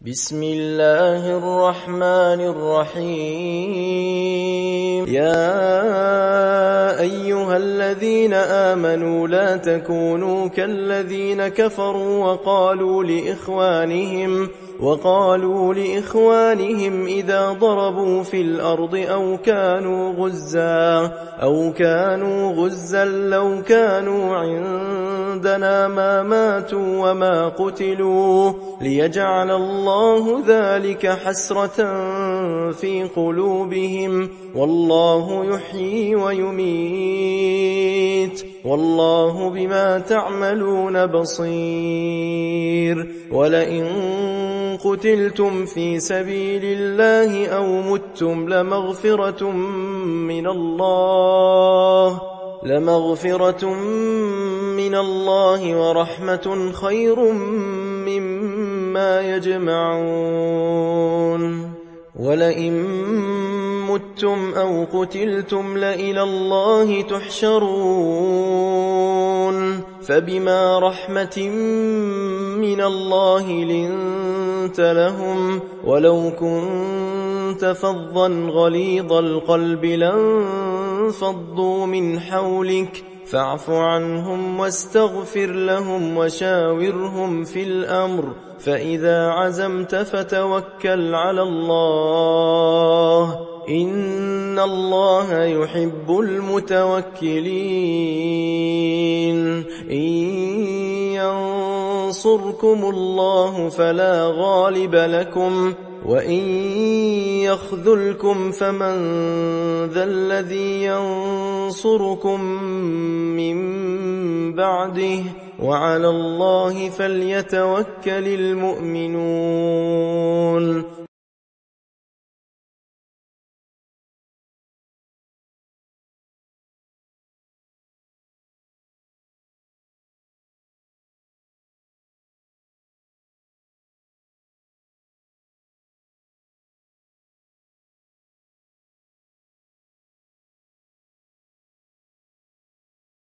بسم الله الرحمن الرحيم. يا أيها الذين آمنوا لا تكونوا كالذين كفروا وقالوا لإخوانهم إذا ضربوا في الأرض أو كانوا غزا لو كانوا عندنا ما ماتوا وما قتلوا ليجعل الله ذلك حسرة في قلوبهم والله يحيي ويميت والله بما تعملون بصير. ولئن قتلتم في سبيل الله أو متم لمغفرة من الله ورحمة خير مما يجمعون. ولئن متم أو قتلتم لإلى الله تحشرون. فبما رحمة من الله لنت لهم ولو كنت فظا غليظ القلب لانفضوا من حولك فاعف عنهم واستغفر لهم وشاورهم في الأمر فإذا عزمت فتوكل على الله إن الله يحب المتوكلين. إن ينصركم الله فلا غالب لكم وإن يخذلكم فمن ذا الذي ينصركم من بعده وعلى الله فليتوكل المؤمنون.